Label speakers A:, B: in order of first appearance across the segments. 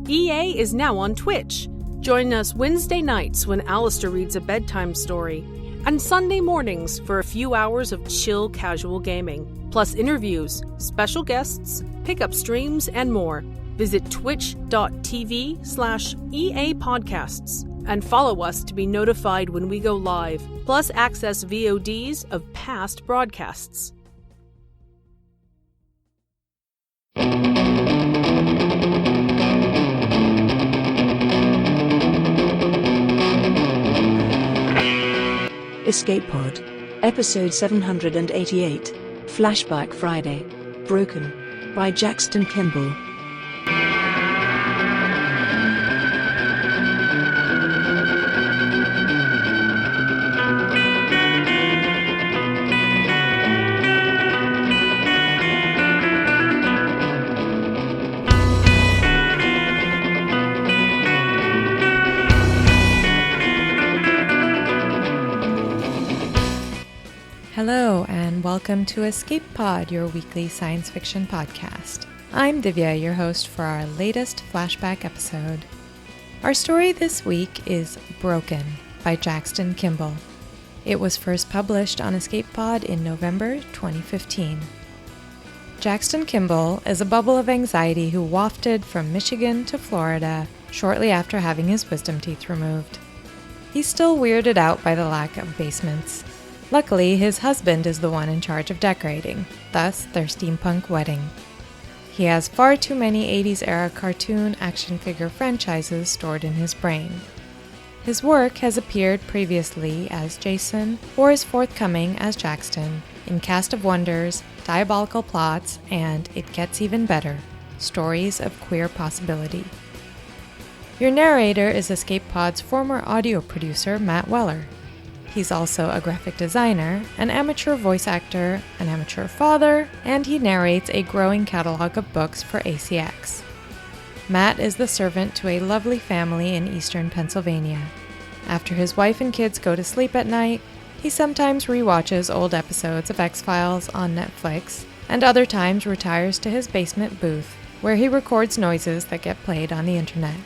A: EA is now on Twitch. Join us Wednesday nights when Alistair reads a bedtime story, and Sunday mornings for a few hours of chill casual gaming, plus interviews, special guests, pickup streams, and more. Visit twitch.tv/EA Podcasts and follow us to be notified when we go live, plus access VODs of past broadcasts.
B: Escape Pod. Episode 788. Flashback Friday. Broken. By Jackson Kimball.
C: Hello, and welcome to Escape Pod, your weekly science fiction podcast. I'm Divya, your host for our latest Flashback episode. Our story this week is Broken by Jackson Kimball. It was first published on Escape Pod in November 2015. Jackson Kimball is a bubble of anxiety who wafted from Michigan to Florida shortly after having his wisdom teeth removed. He's still weirded out by the lack of basements. Luckily, his husband is the one in charge of decorating, thus their steampunk wedding. He has far too many 80s-era cartoon action figure franchises stored in his brain. His work has appeared previously as Jason or is forthcoming as Jackson in Cast of Wonders, Diabolical Plots, and It Gets Even Better, Stories of Queer Possibility. Your narrator is Escape Pod's former audio producer, Matt Weller. He's also a graphic designer, an amateur voice actor, an amateur father, and he narrates a growing catalog of books for ACX. Matt is the servant to a lovely family in eastern Pennsylvania. After his wife and kids go to sleep at night, he sometimes rewatches old episodes of X-Files on Netflix, and other times retires to his basement booth, where he records noises that get played on the internet.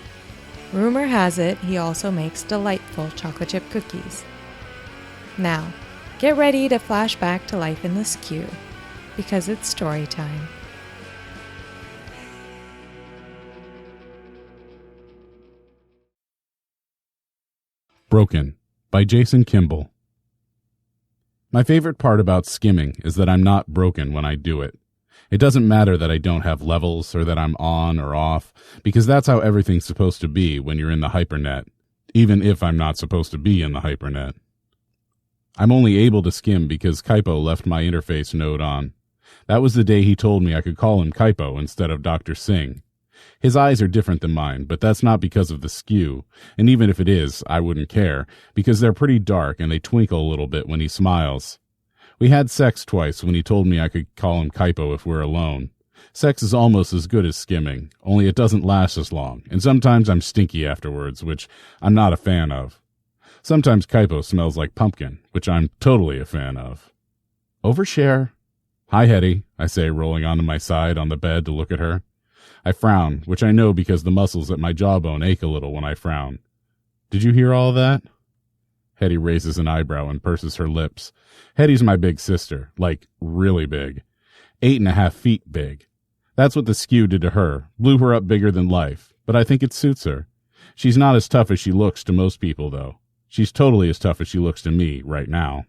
C: Rumor has it he also makes delightful chocolate chip cookies. Now, get ready to flash back to life in the SKU, because it's story time.
D: Broken by Jackson Kimball. My favorite part about skimming is that I'm not broken when I do it. It doesn't matter that I don't have levels or that I'm on or off, because that's how everything's supposed to be when you're in the hypernet, even if I'm not supposed to be in the hypernet. I'm only able to skim because Kaipo left my interface node on. That was the day he told me I could call him Kaipo instead of Dr. Singh. His eyes are different than mine, but that's not because of the skew, and even if it is, I wouldn't care, because they're pretty dark and they twinkle a little bit when he smiles. We had sex twice when he told me I could call him Kaipo if we're alone. Sex is almost as good as skimming, only it doesn't last as long, and sometimes I'm stinky afterwards, which I'm not a fan of. Sometimes Kaipo smells like pumpkin, which I'm totally a fan of. Overshare. Hi, Hetty, I say, rolling onto my side on the bed to look at her. I frown, which I know because the muscles at my jawbone ache a little when I frown. Did you hear all that? Hetty raises an eyebrow and purses her lips. Hetty's my big sister, like really big. 8.5 feet big. That's what the skew did to her, blew her up bigger than life, but I think it suits her. She's not as tough as she looks to most people, though. She's totally as tough as she looks to me right now.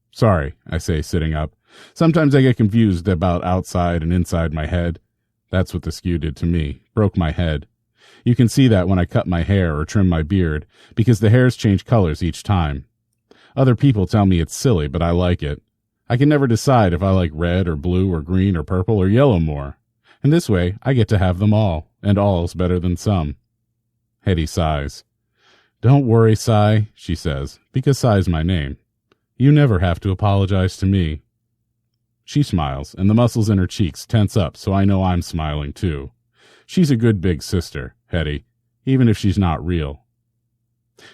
D: Sorry, I say, sitting up. Sometimes I get confused about outside and inside my head. That's what the skew did to me, broke my head. You can see that when I cut my hair or trim my beard, because the hairs change colors each time. Other people tell me it's silly, but I like it. I can never decide if I like red or blue or green or purple or yellow more. And this way, I get to have them all, and all's better than some. Hetty sighs. Don't worry, Sai, she says, because Sai's my name. You never have to apologize to me. She smiles, and the muscles in her cheeks tense up so I know I'm smiling too. She's a good big sister, Hetty, even if she's not real.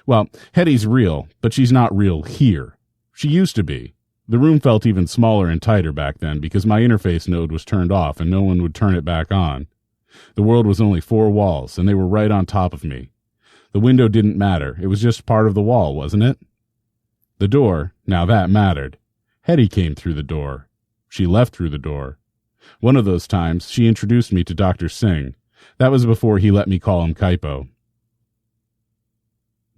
D: Well, Hetty's real, but she's not real here. She used to be. The room felt even smaller and tighter back then because my interface node was turned off and no one would turn it back on. The world was only 4 walls, and they were right on top of me. The window didn't matter. It was just part of the wall, wasn't it? The door, now that mattered. Hetty came through the door. She left through the door. One of those times, she introduced me to Dr. Singh. That was before he let me call him Kaipo.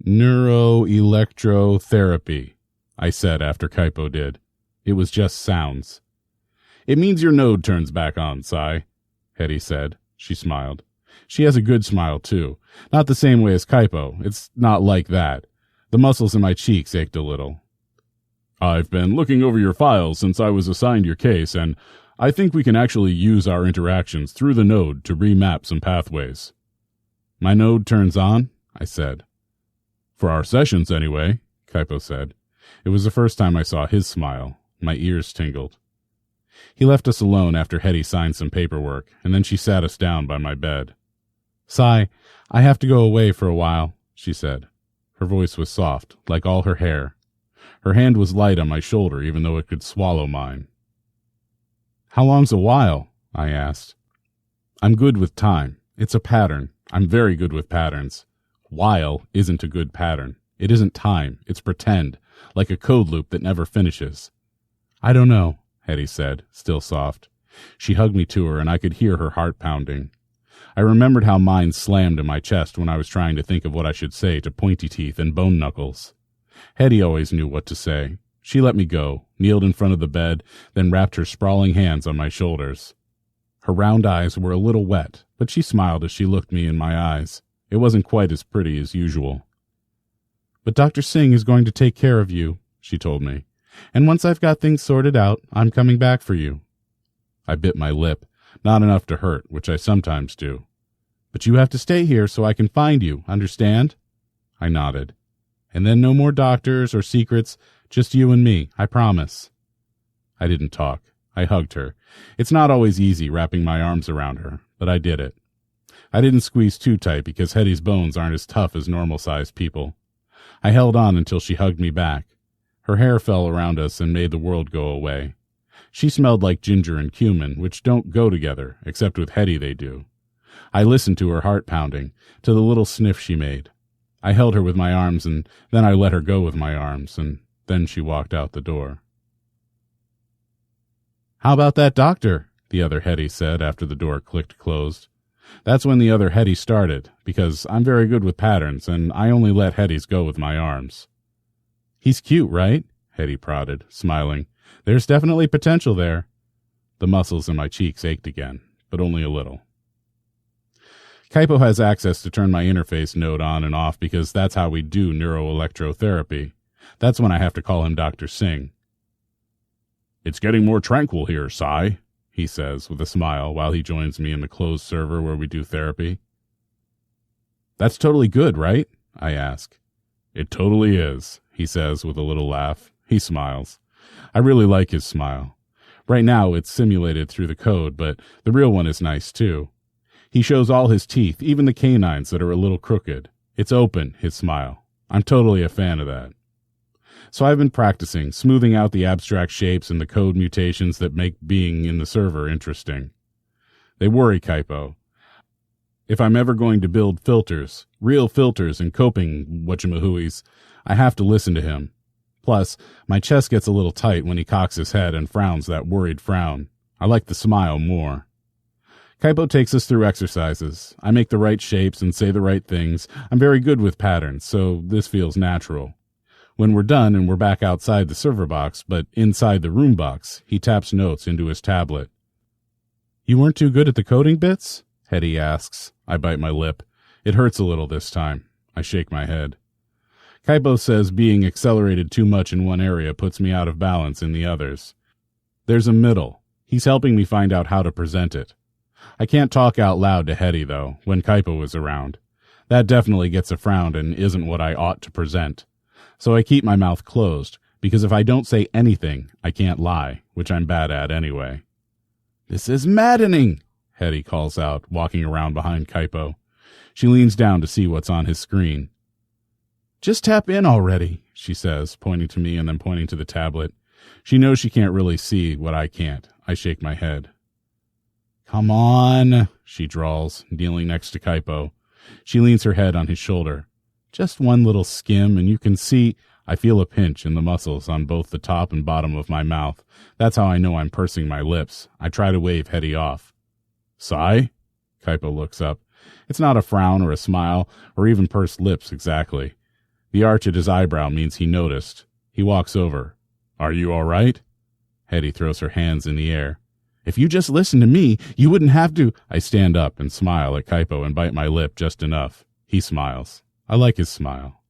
D: Neuroelectrotherapy, I said after Kaipo did. It was just sounds. It means your node turns back on, Sai, Hetty said. She smiled. She has a good smile, too. Not the same way as Kaipo. It's not like that. The muscles in my cheeks ached a little. I've been looking over your files since I was assigned your case, and I think we can actually use our interactions through the node to remap some pathways. My node turns on, I said. For our sessions, anyway, Kaipo said. It was the first time I saw his smile. My ears tingled. He left us alone after Hetty signed some paperwork, and then she sat us down by my bed. Sai, I have to go away for a while, she said. Her voice was soft, like all her hair. Her hand was light on my shoulder, even though it could swallow mine. How long's a while? I asked. I'm good with time. It's a pattern. I'm very good with patterns. While isn't a good pattern. It isn't time. It's pretend, like a code loop that never finishes. I don't know, Hetty said, still soft. She hugged me to her, and I could hear her heart pounding. I remembered how mine slammed in my chest when I was trying to think of what I should say to Pointy Teeth and Bone Knuckles. Hetty always knew what to say. She let me go, kneeled in front of the bed, then wrapped her sprawling hands on my shoulders. Her round eyes were a little wet, but she smiled as she looked me in my eyes. It wasn't quite as pretty as usual. But Dr. Singh is going to take care of you, she told me. And once I've got things sorted out, I'm coming back for you. I bit my lip, not enough to hurt, which I sometimes do. But you have to stay here so I can find you, understand? I nodded. And then no more doctors or secrets, just you and me, I promise. I didn't talk. I hugged her. It's not always easy wrapping my arms around her, but I did it. I didn't squeeze too tight because Hetty's bones aren't as tough as normal-sized people. I held on until she hugged me back. Her hair fell around us and made the world go away. She smelled like ginger and cumin, which don't go together, except with Hetty they do. I listened to her heart pounding, to the little sniff she made. I held her with my arms, and then I let her go with my arms, and then she walked out the door. How about that doctor? The other Hetty said after the door clicked closed. That's when the other Hetty started, because I'm very good with patterns, and I only let Hetties go with my arms. He's cute, right? Hetty prodded, smiling. There's definitely potential there. The muscles in my cheeks ached again, but only a little. Kaipo has access to turn my interface node on and off because that's how we do neuroelectrotherapy. That's when I have to call him Dr. Singh. It's getting more tranquil here, Sai, he says with a smile while he joins me in the closed server where we do therapy. That's totally good, right? I ask. It totally is, he says with a little laugh. He smiles. I really like his smile. Right now it's simulated through the code, but the real one is nice too. He shows all his teeth, even the canines that are a little crooked. It's open, his smile. I'm totally a fan of that. So I've been practicing, smoothing out the abstract shapes and the code mutations that make being in the server interesting. They worry Kaipo. If I'm ever going to build filters, real filters and coping whatchamahooies, I have to listen to him. Plus, my chest gets a little tight when he cocks his head and frowns that worried frown. I like the smile more. Kaipo takes us through exercises. I make the right shapes and say the right things. I'm very good with patterns, so this feels natural. When we're done and we're back outside the server box, but inside the room box, he taps notes into his tablet. You weren't too good at the coding bits? Hetty asks. I bite my lip. It hurts a little this time. I shake my head. Kaipo says being accelerated too much in one area puts me out of balance in the others. There's a middle. He's helping me find out how to present it. I can't talk out loud to Hetty, though, when Kaipo is around. That definitely gets a frown and isn't what I ought to present. So I keep my mouth closed, because if I don't say anything, I can't lie, which I'm bad at anyway. This is maddening, Hetty calls out, walking around behind Kaipo. She leans down to see what's on his screen. Just tap in already, she says, pointing to me and then pointing to the tablet. She knows she can't really see what I can't. I shake my head. Come on, she drawls, kneeling next to Kaipo. She leans her head on his shoulder. Just one little skim, and you can see I feel a pinch in the muscles on both the top and bottom of my mouth. That's how I know I'm pursing my lips. I try to wave Hetty off. Sigh? Kaipo looks up. It's not a frown or a smile, or even pursed lips exactly. The arch at his eyebrow means he noticed. He walks over. Are you all right? Hetty throws her hands in the air. If you just listen to me, you wouldn't have to. I stand up and smile at Kaipo and bite my lip just enough. He smiles. I like his smile.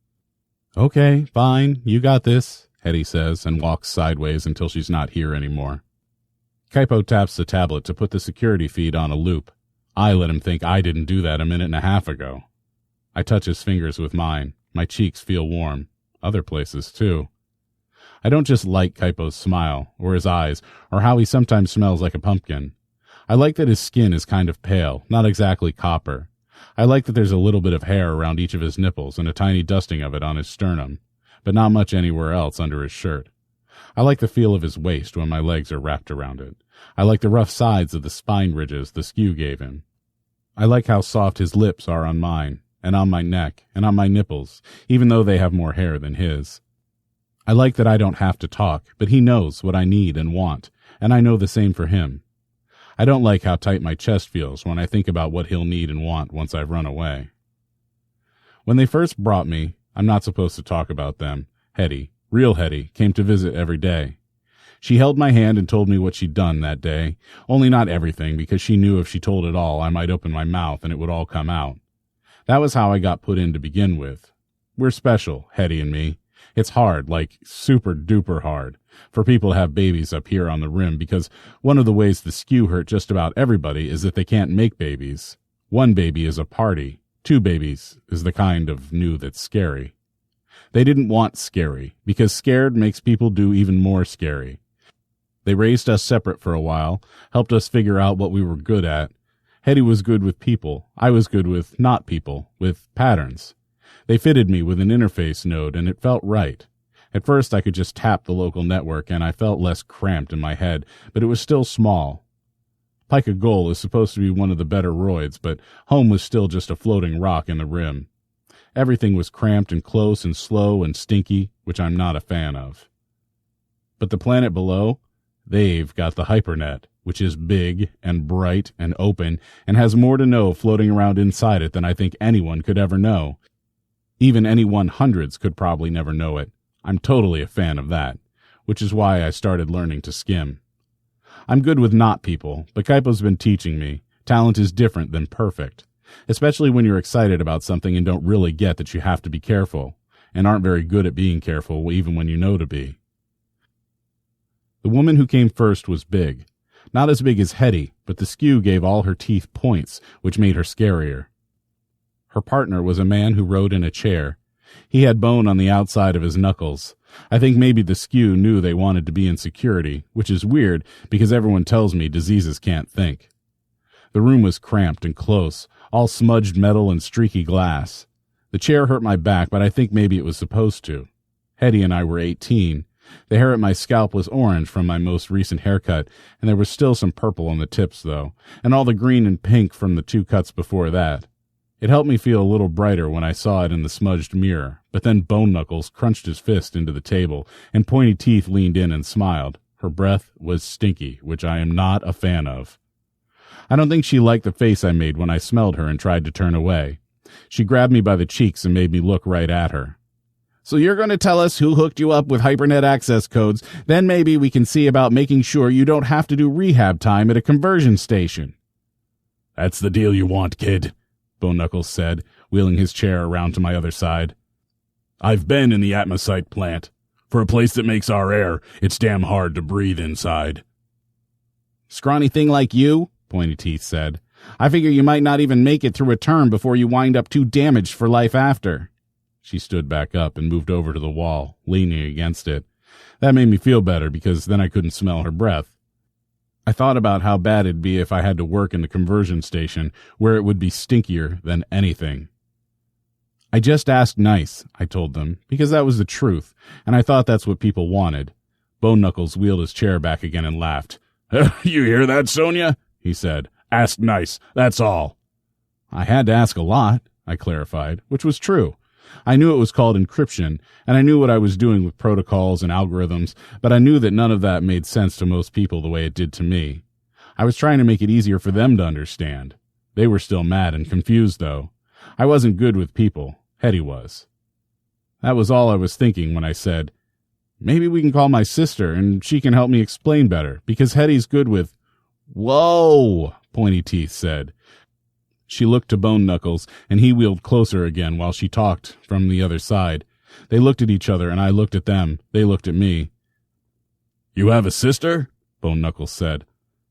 D: Okay, fine, you got this, Hetty says, and walks sideways until she's not here anymore. Kaipo taps the tablet to put the security feed on a loop. I let him think I didn't do that a minute and a half ago. I touch his fingers with mine. My cheeks feel warm. Other places, too. I don't just like Kaipo's smile, or his eyes, or how he sometimes smells like a pumpkin. I like that his skin is kind of pale, not exactly copper. I like that there's a little bit of hair around each of his nipples and a tiny dusting of it on his sternum, but not much anywhere else under his shirt. I like the feel of his waist when my legs are wrapped around it. I like the rough sides of the spine ridges the skew gave him. I like how soft his lips are on mine, and on my neck, and on my nipples, even though they have more hair than his. I like that I don't have to talk, but he knows what I need and want, and I know the same for him. I don't like how tight my chest feels when I think about what he'll need and want once I've run away. When they first brought me, I'm not supposed to talk about them. Hetty, real Hetty, came to visit every day. She held my hand and told me what she'd done that day, only not everything, because she knew if she told it all, I might open my mouth and it would all come out. That was how I got put in to begin with. We're special, Hetty and me. It's hard, like super duper hard, for people to have babies up here on the rim, because one of the ways the skew hurt just about everybody is that they can't make babies. One baby is a party. 2 babies is the kind of new that's scary. They didn't want scary, because scared makes people do even more scary. They raised us separate for a while, helped us figure out what we were good at. Hetty was good with people. I was good with not people, with patterns. They fitted me with an interface node, and it felt right. At first, I could just tap the local network, and I felt less cramped in my head, but it was still small. Pica Goal is supposed to be one of the better roids, but home was still just a floating rock in the rim. Everything was cramped and close and slow and stinky, which I'm not a fan of. But the planet below, they've got the HyperNet, which is big and bright and open and has more to know floating around inside it than I think anyone could ever know. Even any 100s could probably never know it. I'm totally a fan of that, which is why I started learning to skim. I'm good with not people, but Kaipo's been teaching me. Talent is different than perfect, especially when you're excited about something and don't really get that you have to be careful, and aren't very good at being careful even when you know to be. The woman who came first was big. Not as big as Hetty, but the skew gave all her teeth points, which made her scarier. Her partner was a man who rode in a chair. He had bone on the outside of his knuckles. I think maybe the skew knew they wanted to be in security, which is weird because everyone tells me diseases can't think. The room was cramped and close, all smudged metal and streaky glass. The chair hurt my back, but I think maybe it was supposed to. Hetty and I were 18. The hair at my scalp was orange from my most recent haircut, and there was still some purple on the tips, though, and all the green and pink from the 2 cuts before that. It helped me feel a little brighter when I saw it in the smudged mirror, but then Bone Knuckles crunched his fist into the table, and Pointy Teeth leaned in and smiled. Her breath was stinky, which I am not a fan of. I don't think she liked the face I made when I smelled her and tried to turn away. She grabbed me by the cheeks and made me look right at her. So you're going to tell us who hooked you up with HyperNet access codes, then maybe we can see about making sure you don't have to do rehab time at a conversion station. That's the deal you want, kid, Bone Knuckles said, wheeling his chair around to my other side. I've been in the Atmosite plant. For a place that makes our air, it's damn hard to breathe inside. Scrawny thing like you, Pointy Teeth said. I figure you might not even make it through a term before you wind up too damaged for life after. She stood back up and moved over to the wall, leaning against it. That made me feel better because then I couldn't smell her breath. I thought about how bad it'd be if I had to work in the conversion station, where it would be stinkier than anything. I just asked nice, I told them, because that was the truth, and I thought that's what people wanted. Bone Knuckles wheeled his chair back again and laughed. You hear that, Sonia? He said. Ask nice, that's all." I had to ask a lot, I clarified, which was true. I knew it was called encryption, and I knew what I was doing with protocols and algorithms, but I knew that none of that made sense to most people the way it did to me. I was trying to make it easier for them to understand. They were still mad and confused, though. I wasn't good with people. Hetty was. That was all I was thinking when I said, "Maybe we can call my sister, and she can help me explain better, because Hetty's good with—" "Whoa," Pointy Teeth said. She looked to Bone Knuckles, and he wheeled closer again while she talked from the other side. They looked at each other, and I looked at them. They looked at me. "You have a sister?" Bone Knuckles said.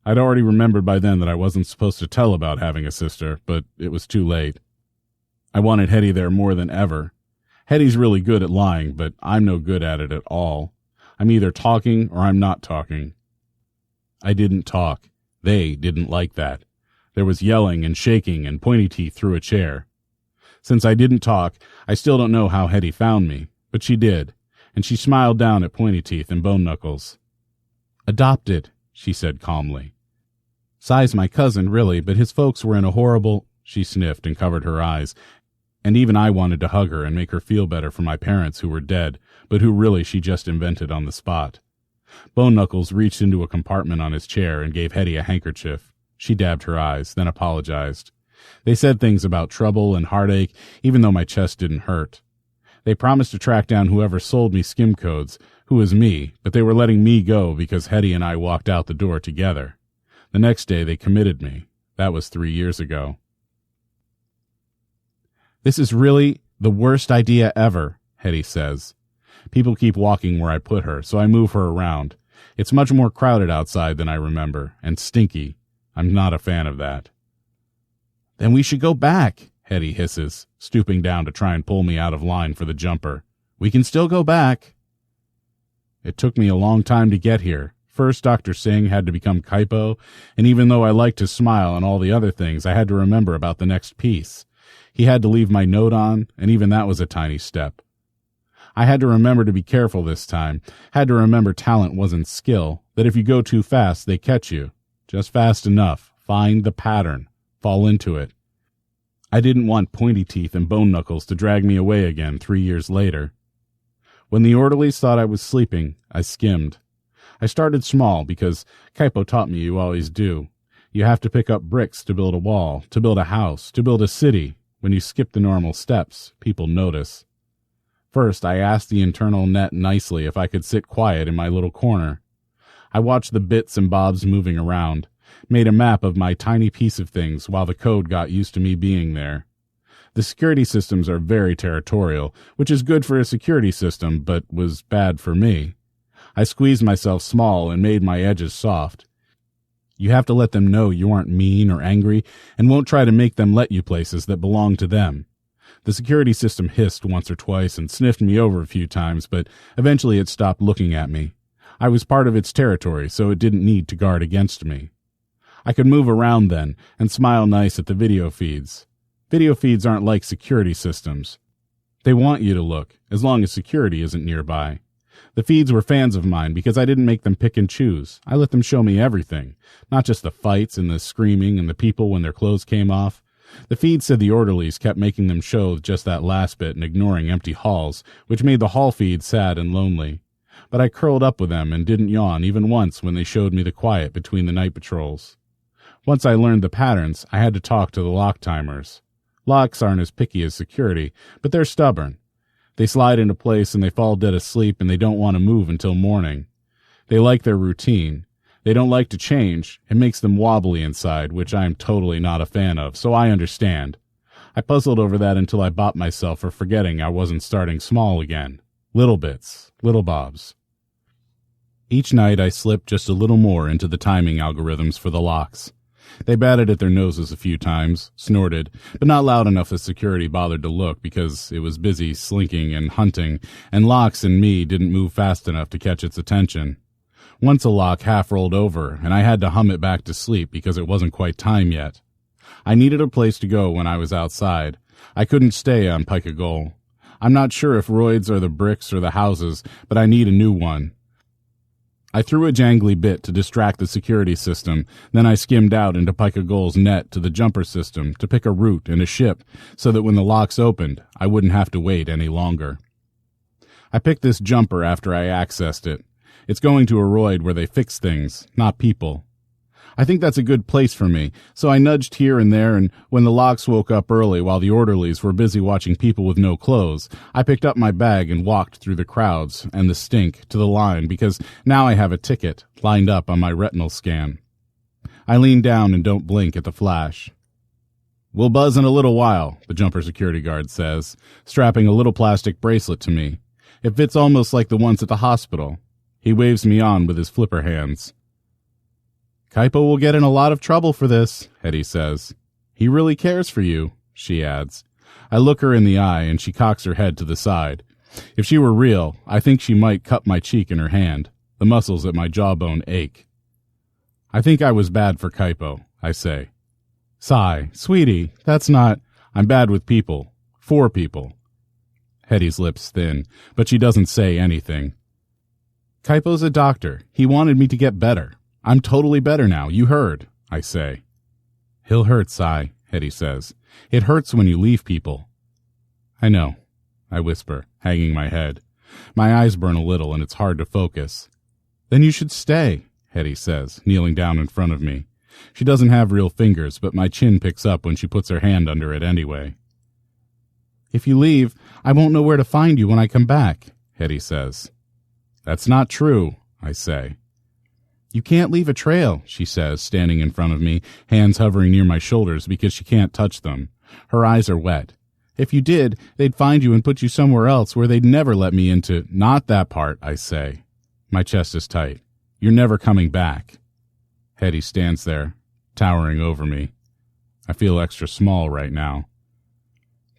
D: I'd already remembered by then that I wasn't supposed to tell about having a sister, but it was too late. I wanted Hetty there more than ever. Hetty's really good at lying, but I'm no good at it at all. I'm either talking or I'm not talking. I didn't talk. They didn't like that. There was yelling and shaking, and Pointy Teeth threw a chair. Since I didn't talk, I still don't know how Hetty found me, but she did, and she smiled down at Pointy Teeth and Bone Knuckles. "Adopted," she said calmly. "Sai's my cousin, really, but his folks were in a horrible—" She sniffed and covered her eyes, and even I wanted to hug her and make her feel better for my parents who were dead, but who really she just invented on the spot. Bone Knuckles reached into a compartment on his chair and gave Hetty a handkerchief. She dabbed her eyes, then apologized. They said things about trouble and heartache, even though my chest didn't hurt. They promised to track down whoever sold me skim codes, who was me, but they were letting me go because Hetty and I walked out the door together. The next day they committed me. That was 3 years ago. "This is really the worst idea ever," Hetty says. People keep walking where I put her, so I move her around. It's much more crowded outside than I remember, and stinky. I'm not a fan of that. "Then we should go back," Hetty hisses, stooping down to try and pull me out of line for the jumper. "We can still go back." It took me a long time to get here. First, Dr. Singh had to become Kaipo, and even though I liked to smile and all the other things, I had to remember about the next piece. He had to leave my note on, and even that was a tiny step. I had to remember to be careful this time, had to remember talent wasn't skill, that if you go too fast, they catch you. Just fast enough. Find the pattern. Fall into it. I didn't want Pointy Teeth and Bone Knuckles to drag me away again 3 years later. When the orderlies thought I was sleeping, I skimmed. I started small because Kaipo taught me you always do. You have to pick up bricks to build a wall, to build a house, to build a city. When you skip the normal steps, people notice. First, I asked the internal net nicely if I could sit quiet in my little corner. I watched the bits and bobs moving around, made a map of my tiny piece of things while the code got used to me being there. The security systems are very territorial, which is good for a security system, but was bad for me. I squeezed myself small and made my edges soft. You have to let them know you aren't mean or angry, and won't try to make them let you places that belong to them. The security system hissed once or twice and sniffed me over a few times, but eventually it stopped looking at me. I was part of its territory, so it didn't need to guard against me. I could move around then and smile nice at the video feeds. Video feeds aren't like security systems. They want you to look, as long as security isn't nearby. The feeds were fans of mine because I didn't make them pick and choose. I let them show me everything, not just the fights and the screaming and the people when their clothes came off. The feed said the orderlies kept making them show just that last bit and ignoring empty halls, which made the hall feed sad and lonely. But I curled up with them and didn't yawn even once when they showed me the quiet between the night patrols. Once I learned the patterns, I had to talk to the lock timers. Locks aren't as picky as security, but they're stubborn. They slide into place and they fall dead asleep and they don't want to move until morning. They like their routine. They don't like to change. It makes them wobbly inside, which I am totally not a fan of, so I understand. I puzzled over that until I bopped myself for forgetting I wasn't starting small again. Little bits, little bobs. Each night I slipped just a little more into the timing algorithms for the locks. They batted at their noses a few times, snorted, but not loud enough that security bothered to look because it was busy slinking and hunting, and Locks and me didn't move fast enough to catch its attention. Once a lock half rolled over, and I had to hum it back to sleep because it wasn't quite time yet. I needed a place to go when I was outside. I couldn't stay on Pika Gol. I'm not sure if roids are the bricks or the houses, but I need a new one. I threw a jangly bit to distract the security system, then I skimmed out into Pika Gol's net to the jumper system to pick a route and a ship so that when the locks opened, I wouldn't have to wait any longer. I picked this jumper after I accessed it. It's going to a roid where they fix things, not people. I think that's a good place for me, so I nudged here and there, and when the locks woke up early while the orderlies were busy watching people with no clothes, I picked up my bag and walked through the crowds and the stink to the line because now I have a ticket lined up on my retinal scan. I lean down and don't blink at the flash. "We'll buzz in a little while," the jumper security guard says, strapping a little plastic bracelet to me. It fits almost like the ones at the hospital. He waves me on with his flipper hands. "Kaipo will get in a lot of trouble for this," Hetty says. "He really cares for you," she adds. I look her in the eye, and she cocks her head to the side. If she were real, I think she might cup my cheek in her hand. The muscles at my jawbone ache. "I think I was bad for Kaipo," I say. "Sigh, sweetie, that's not—" "I'm bad with people. For people." Hetty's lips thin, but she doesn't say anything. "Kaipo's a doctor. He wanted me to get better. I'm totally better now, you heard," I say. "He'll hurt, Sai," Hetty says. "It hurts when you leave people." "I know," I whisper, hanging my head. My eyes burn a little and it's hard to focus. "Then you should stay," Hetty says, kneeling down in front of me. She doesn't have real fingers, but my chin picks up when she puts her hand under it anyway. "If you leave, I won't know where to find you when I come back," Hetty says. "That's not true," I say. "You can't leave a trail," she says, standing in front of me, hands hovering near my shoulders because she can't touch them. Her eyes are wet. "If you did, they'd find you and put you somewhere else where they'd never let me into—" "Not that part," I say. My chest is tight. "You're never coming back." Hetty stands there, towering over me. I feel extra small right now.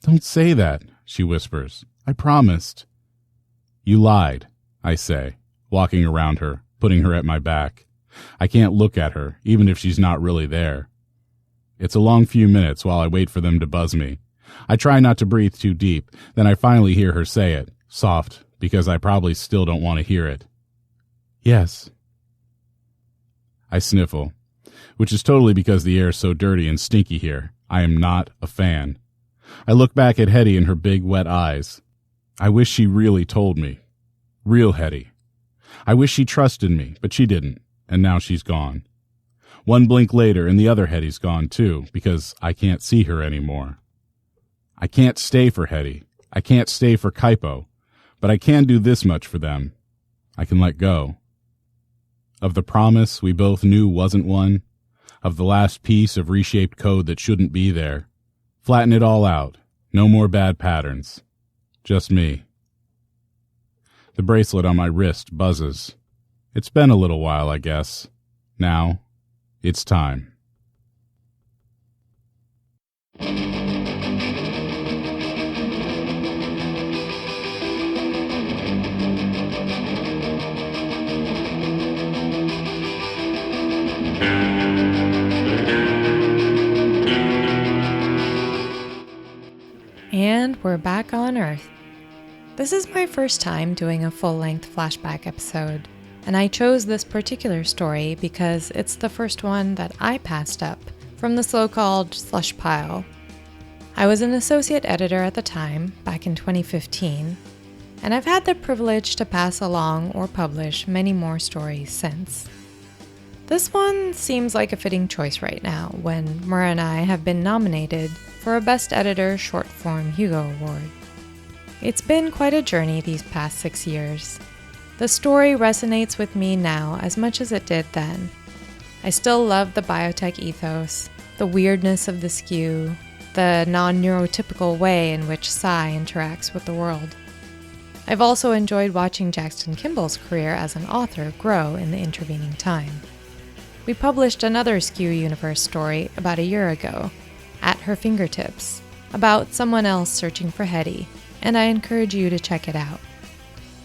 D: "Don't say that," she whispers. "I promised." "You lied," I say, walking around her, putting her at my back. I can't look at her, even if she's not really there. It's a long few minutes while I wait for them to buzz me. I try not to breathe too deep, then I finally hear her say it, soft, because I probably still don't want to hear it. "Yes." I sniffle, which is totally because the air's so dirty and stinky here. I am not a fan. I look back at Hetty and her big, wet eyes. I wish she really told me. Real Hetty. I wish she trusted me, but she didn't, and now she's gone. One blink later, and the other Hetty's gone too, because I can't see her anymore. I can't stay for Hetty. I can't stay for Kaipo, but I can do this much for them. I can let go. Of the promise we both knew wasn't one, of the last piece of reshaped code that shouldn't be there. Flatten it all out. No more bad patterns. Just me. The bracelet on my wrist buzzes. It's been a little while, I guess. Now, it's time.
C: And we're back on Earth. This is my first time doing a full-length flashback episode, and I chose this particular story because it's the first one that I passed up from the so-called slush pile. I was an associate editor at the time, back in 2015, and I've had the privilege to pass along or publish many more stories since. This one seems like a fitting choice right now, when Murrah and I have been nominated for a Best Editor Short Form Hugo Award. It's been quite a journey these past 6 years. The story resonates with me now as much as it did then. I still love the biotech ethos, the weirdness of the skew, the non-neurotypical way in which Sai interacts with the world. I've also enjoyed watching Jackson Kimball's career as an author grow in the intervening time. We published another Skew Universe story about a year ago, At Her Fingertips, about someone else searching for Hetty, and I encourage you to check it out.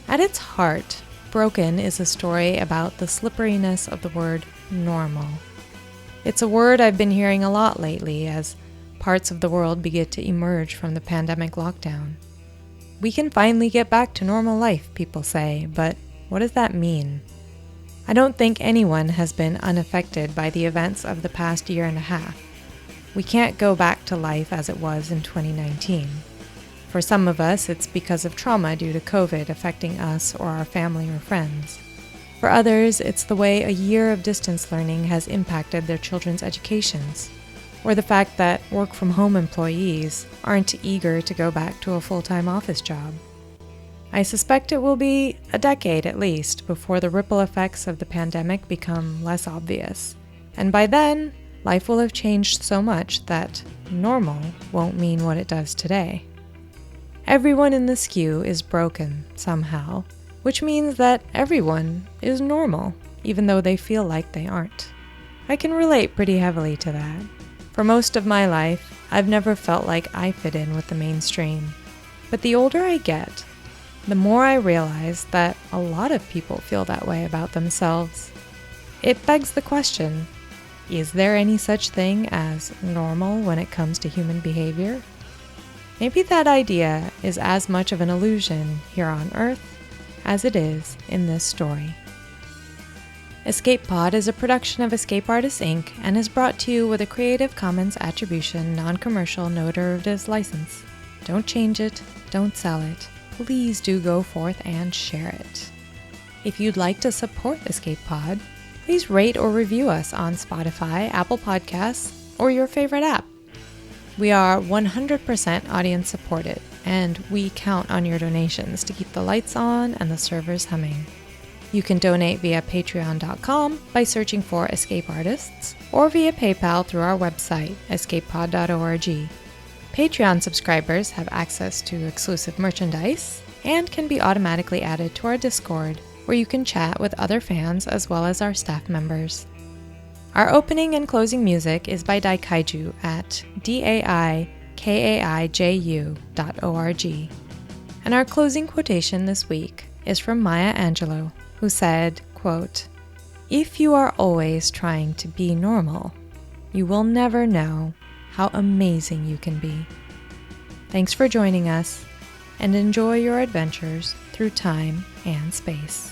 C: At its heart, Broken is a story about the slipperiness of the word normal. It's a word I've been hearing a lot lately as parts of the world begin to emerge from the pandemic lockdown. We can finally get back to normal life, people say, but what does that mean? I don't think anyone has been unaffected by the events of the past year and a half. We can't go back to life as it was in 2019. For some of us, it's because of trauma due to COVID affecting us or our family or friends. For others, it's the way a year of distance learning has impacted their children's educations, or the fact that work-from-home employees aren't eager to go back to a full-time office job. I suspect it will be a decade at least before the ripple effects of the pandemic become less obvious, and by then, life will have changed so much that normal won't mean what it does today. Everyone in the SKU is broken somehow, which means that everyone is normal, even though they feel like they aren't. I can relate pretty heavily to that. For most of my life, I've never felt like I fit in with the mainstream. But the older I get, the more I realize that a lot of people feel that way about themselves. It begs the question, is there any such thing as normal when it comes to human behavior? Maybe that idea is as much of an illusion here on Earth as it is in this story. Escape Pod is a production of Escape Artists Inc. and is brought to you with a Creative Commons Attribution, Non-Commercial, No Derivatives license. Don't change it, don't sell it. Please do go forth and share it. If you'd like to support Escape Pod, please rate or review us on Spotify, Apple Podcasts, or your favorite app. We are 100% audience supported, and we count on your donations to keep the lights on and the servers humming. You can donate via patreon.com by searching for Escape Artists, or via PayPal through our website, escapepod.org. Patreon subscribers have access to exclusive merchandise and can be automatically added to our Discord, where you can chat with other fans as well as our staff members. Our opening and closing music is by Daikaiju at daikaiju.org. And our closing quotation this week is from Maya Angelou, who said, quote, "If you are always trying to be normal, you will never know how amazing you can be." Thanks for joining us, and enjoy your adventures through time and space.